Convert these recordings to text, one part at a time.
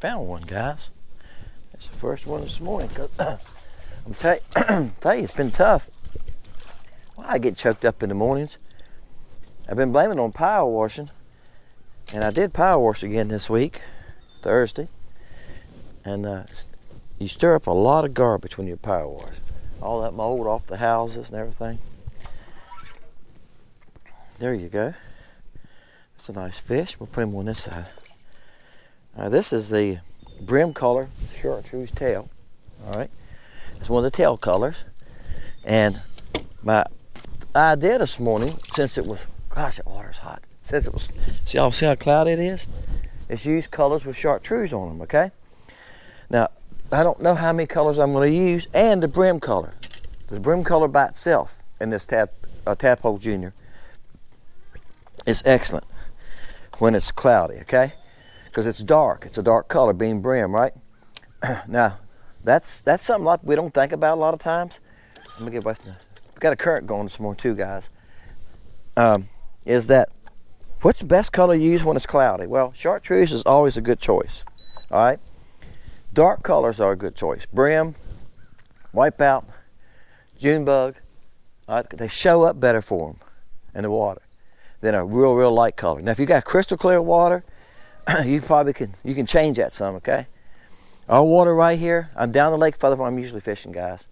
Found one, guys. It's the first one this morning. Cause I'm tell you, it's been tough. Well, I get choked up in the mornings. I've been blaming it on power washing, and I did power wash again this week, Thursday. And you stir up a lot of garbage when you power wash. All that mold off the houses and everything. There you go. That's a nice fish. We'll put him on this side. This is the brim color chartreuse tail. All right, it's one of the tail colors. And my idea this morning, since it was, gosh, that water's hot. Since it was, see how cloudy it is? It's use colors with chartreuse on them. Okay. Now I don't know how many colors I'm going to use, and the brim color. The brim color by itself in this Tadpole Junior is excellent when it's cloudy. Okay. Because it's dark. It's a dark color, being brim, right? Now, that's something we don't think about a lot of times. Let me get back to we got a current going this morning too, guys. Is that what's the best color to use when it's cloudy? Well, chartreuse is always a good choice. All right. Dark colors are a good choice. Brim, wipeout, Junebug. All right, they show up better for them in the water than a real light color. Now, if you got crystal clear water, you can change that some, okay? Our water right here, I'm down the lake further than I'm usually fishing, guys.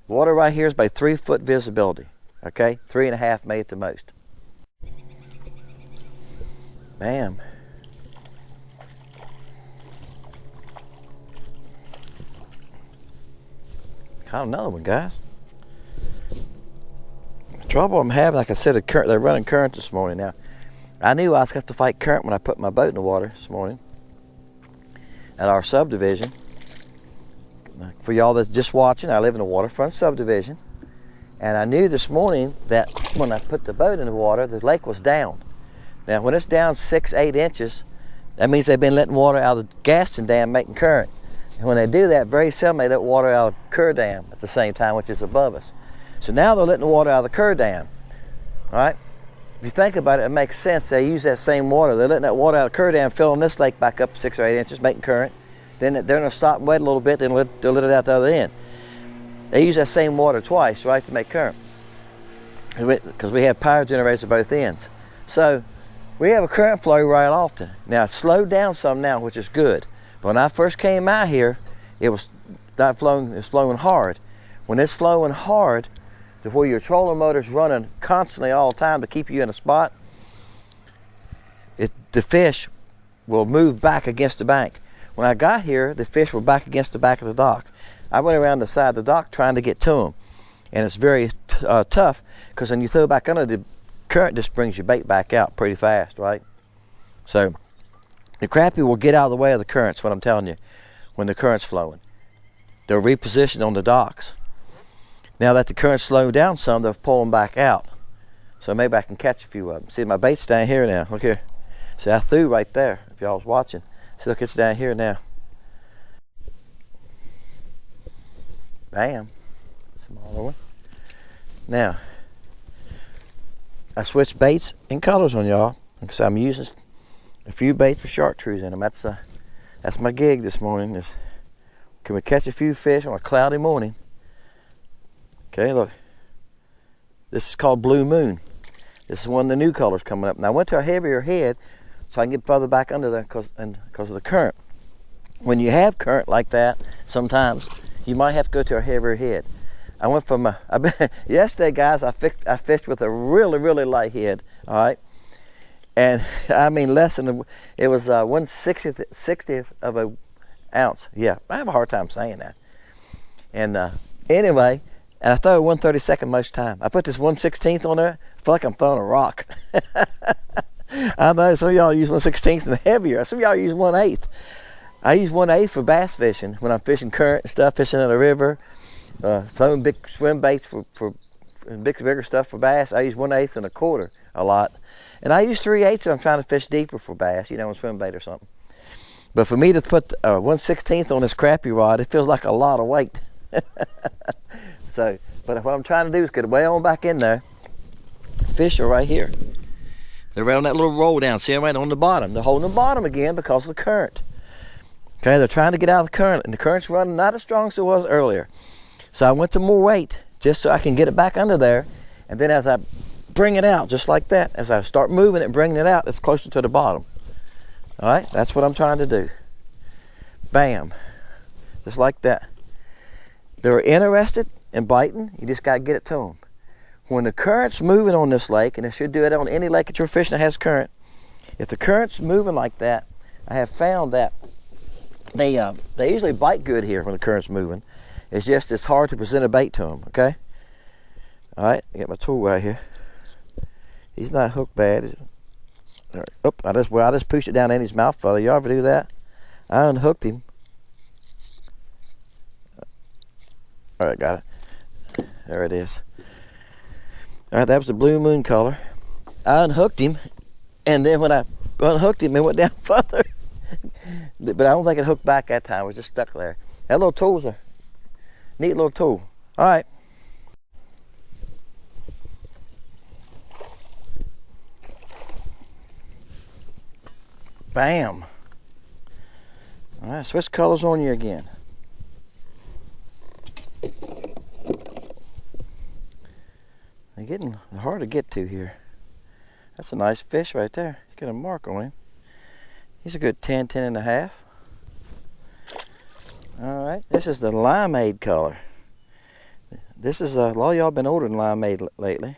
Water right here is about 3 foot visibility, okay? 3.5 maybe at the most. Bam. Caught another one, guys. The trouble I'm having, like I said, they're running current this morning now. I knew I was going to have to fight current when I put my boat in the water this morning at our subdivision. For y'all that's just watching, I live in a waterfront subdivision. And I knew this morning that when I put the boat in the water, the lake was down. Now, when it's down 6-8 inches, that means they've been letting water out of the Gaston Dam making current. And when they do that, very seldom they let water out of the Kerr Dam at the same time, which is above us. So now they're letting the water out of the Kerr Dam, all right? If you think about it, it makes sense. They use that same water. They're letting that water out of Kerr Dam, filling this lake back up 6 or 8 inches, making current. Then they're going to stop and wait a little bit, then they'll let it out the other end. They use that same water twice, right, to make current. Because we have power generators at both ends. So we have a current flow right often. Now it's slowed down some now, which is good. But when I first came out here, it was not flowing, it's flowing hard. When it's flowing hard, to where your trolling motor's running constantly all the time to keep you in a spot, the fish will move back against the bank. When I got here, the fish were back against the back of the dock. I went around the side of the dock trying to get to them. And it's very tough, because when you throw back under, the current just brings your bait back out pretty fast, right? So the crappie will get out of the way of the currents, what I'm telling you, when the current's flowing. They're repositioned on the docks. Now that the current's slowed down some, they'll pull them back out. So maybe I can catch a few of them. See, my bait's down here now. Look here. See, I threw right there, if y'all was watching. See, look, it's down here now. Bam. Smaller one. Now, I switched baits and colors on y'all, because I'm using a few baits with chartreuse in them. That's my gig this morning. Can we catch a few fish on a cloudy morning? Okay, look. This is called Blue Moon. This is one of the new colors coming up. Now I went to a heavier head so I can get further back under there because of the current. When you have current like that, sometimes you might have to go to a heavier head. I went from yesterday, guys, I fished with a really light head, all right? And I mean less than, it was 1/60th of an ounce. Yeah, I have a hard time saying that. And anyway, and I throw 1/32 most time. I put this 1/16 on there, I feel like I'm throwing a rock. I know some of y'all use 1/16 and heavier. Some of y'all use 1/8. I use 1/8 for bass fishing when I'm fishing current and stuff, fishing in the river, throwing big swim baits for bigger stuff for bass. I use 1/8 and a quarter a lot. And I use 3/8 if I'm trying to fish deeper for bass, on a swim bait or something. But for me to put 1/16 on this crappie rod, it feels like a lot of weight. So, but what I'm trying to do is get way on back in there. These fish are right here. They're right on that little roll down. See them right on the bottom. They're holding the bottom again because of the current. Okay, they're trying to get out of the current, and the current's running not as strong as it was earlier. So I went to more weight just so I can get it back under there. And then as I bring it out, just like that, as I start moving it and bringing it out, it's closer to the bottom. All right, that's what I'm trying to do. Bam, just like that. They're interested in biting. You just got to get it to them. When the current's moving on this lake, and it should do it on any lake that you're fishing that has current, if the current's moving like that, I have found that they usually bite good here when the current's moving. It's just it's hard to present a bait to them. Okay. All right, I got my tool right here. He's not hooked bad. All right. Oop, I just pushed it down in his mouth, fella. You ever do that? I unhooked him. All right, got it. There it is. All right, that was the blue moon color. I unhooked him, and then when I unhooked him, it went down further. But I don't think it hooked back that time. It was just stuck there. That little tool was a neat little tool. All right. Bam. All right, switch colors on you again. They're getting hard to get to here. That's a nice fish right there. He's got a mark on him. He's a good 10, 10 and a half. All right, this is the limeade color. This is a lot of y'all been ordering limeade lately.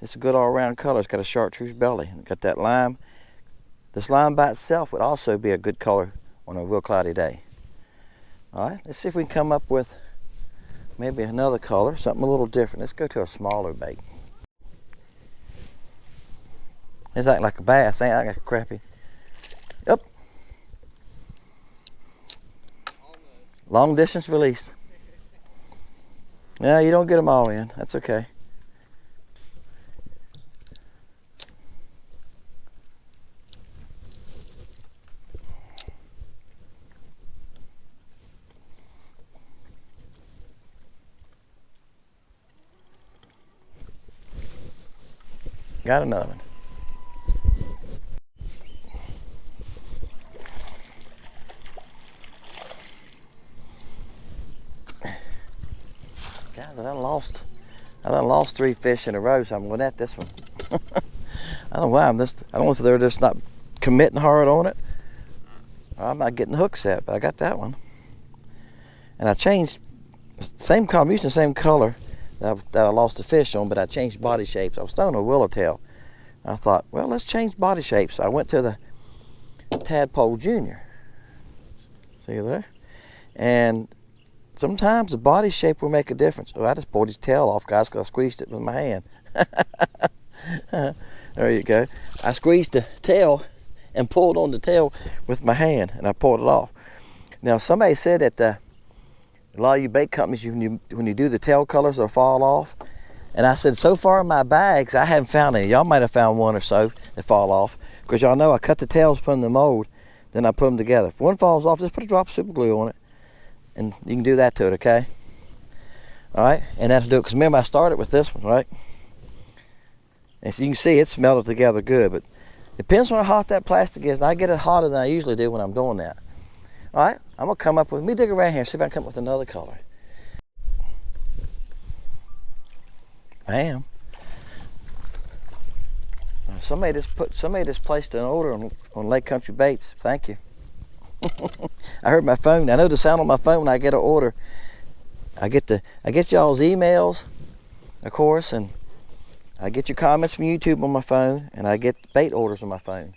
It's a good all-around color. It's got a chartreuse belly. Got that lime. This lime by itself would also be a good color on a real cloudy day. All right, let's see if we can come up with maybe another color, something a little different. Let's go to a smaller bait. It's acting like a bass, ain't like a crappie. Yep. Long distance release. Yeah, you don't get them all in. That's okay. Got another one. Guys, I done lost 3 fish in a row, so I'm going at this one. I don't know why I don't know if they're just not committing hard on it, or I'm not getting hook set, but I got that one. And I changed same color. I'm using the same color that I lost the fish on, but I changed body shapes. I was throwing a willowtail. I thought, well, let's change body shapes. So I went to the Tadpole Junior. See you there? And sometimes the body shape will make a difference. Oh, I just pulled his tail off, guys, because I squeezed it with my hand. There you go. I squeezed the tail and pulled on the tail with my hand, and I pulled it off. Now, somebody said that a lot of you bait companies, when you do the tail colors, they'll fall off. And I said, so far in my bags, I haven't found any. Y'all might have found one or so that fall off. Because y'all know I cut the tails, put them in the mold, then I put them together. If one falls off, just put a drop of super glue on it. And you can do that to it, okay? All right, and that'll do it. Because remember, I started with this one, right? And so you can see it smelted together good. But it depends on how hot that plastic is. And I get it hotter than I usually do when I'm doing that. All right, I'm going to come up with, let me dig around here and see if I can come up with another color. Bam. Somebody just placed an order on Lake Country Baits. Thank you. I heard my phone. I know the sound on my phone when I get an order. I get y'all's emails, of course, and I get your comments from YouTube on my phone, and I get bait orders on my phone.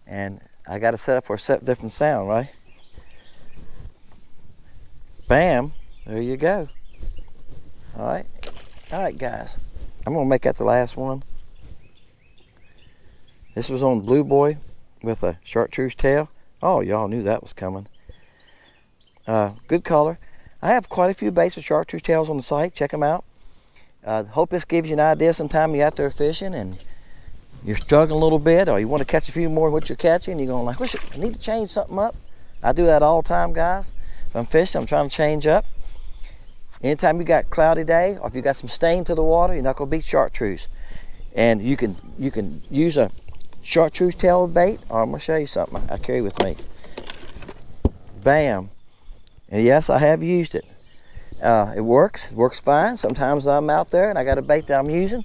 And I got to set up for a different sound, right? Bam. There you go. All right. All right, guys. I'm going to make that the last one. This was on Blue Boy with a chartreuse tail. Oh, y'all knew that was coming. Good color. I have quite a few baits with chartreuse tails on the site. Check them out. Hope this gives you an idea sometime you're out there fishing and you're struggling a little bit, or you want to catch a few more of what you're catching, you're going like, I need to change something up. I do that all the time, guys. If I'm fishing, I'm trying to change up. Anytime you got a cloudy day, or if you got some stain to the water, you're not going to beat chartreuse. And you can use a chartreuse tail bait, or I'm going to show you something I carry with me. Bam. And yes, I have used it. It works fine. Sometimes I'm out there and I got a bait that I'm using,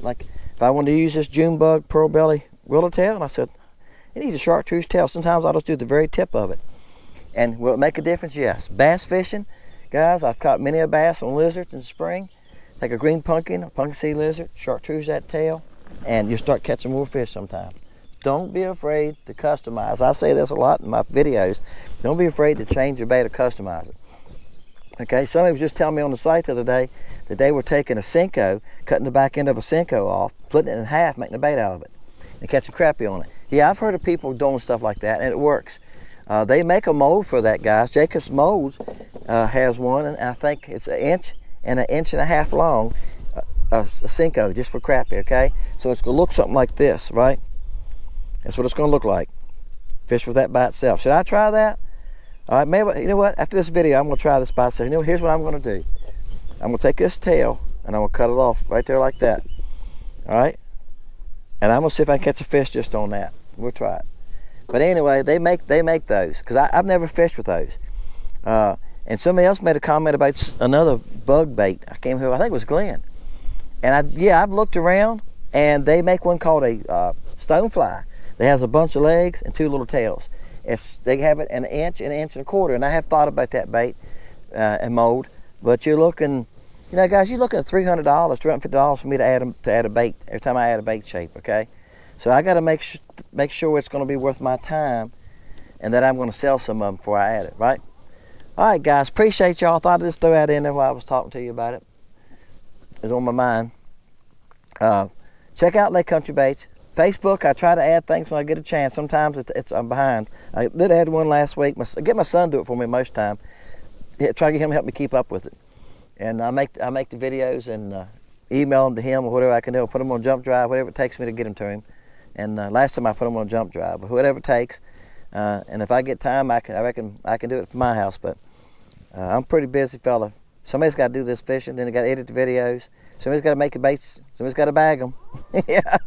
like if I wanted to use this June bug pearl belly willow tail, and I said it needs a chartreuse tail. Sometimes I'll just do the very tip of it. And will it make a difference? Yes. Bass fishing, guys, I've caught many a bass on lizards in the spring. Take a green pumpkin, a pumpkin seed lizard, chartreuse that tail, and you start catching more fish sometimes. Don't be afraid to customize. I say this a lot in my videos. Don't be afraid to change your bait or customize it. Okay, somebody was just telling me on the site the other day that they were taking a Senko, cutting the back end of a Senko off, splitting it in half, making a bait out of it, and catching crappie on it. Yeah, I've heard of people doing stuff like that, and it works. They make a mold for that, guys. Jacob's Molds has one, and I think it's 1 inch and 1.5 inches long, a Senko just for crappie, okay? So it's going to look something like this, right? That's what it's going to look like. Fish with that by itself. Should I try that? All right, maybe, you know what? After this video, I'm going to try this by itself. You know, here's what I'm going to do. I'm going to take this tail, and I'm going to cut it off right there like that. All right? And I'm going to see if I can catch a fish just on that. We'll try it. But anyway, they make those, because I've never fished with those. And somebody else made a comment about another bug bait. I think it was Glenn. And I've looked around, and they make one called a stonefly that has a bunch of legs and 2 little tails. If they have it 1 inch and 1.25 inches, and I have thought about that bait and mold, but you're looking, you know, guys, you're looking at $300, $350 for me to add a bait every time I add a bait shape. Okay, so I got to make sure it's going to be worth my time, and that I'm going to sell some of them before I add it. Right? All right, guys, appreciate y'all. Thought I'd just throw that in there while I was talking to you about it. It was on my mind. Check out Lake Country Baits. Facebook, I try to add things when I get a chance. Sometimes I'm behind. I did add one last week. I get my son to do it for me most time. Try to get him to help me keep up with it. And I make the videos and email them to him or whatever I can do. I'll put them on jump drive, whatever it takes me to get them to him. And last time I put them on jump drive, but whatever it takes. And if I get time, I reckon I can do it from my house. But I'm a pretty busy fella. Somebody's got to do this fishing. Then they got to edit the videos. Somebody's got to make the baits. Somebody's got to bag them. Yeah,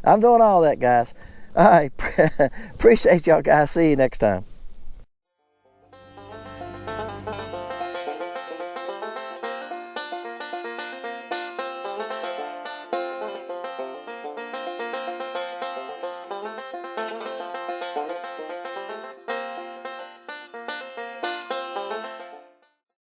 I'm doing all that, guys. All right, appreciate y'all guys. See you next time.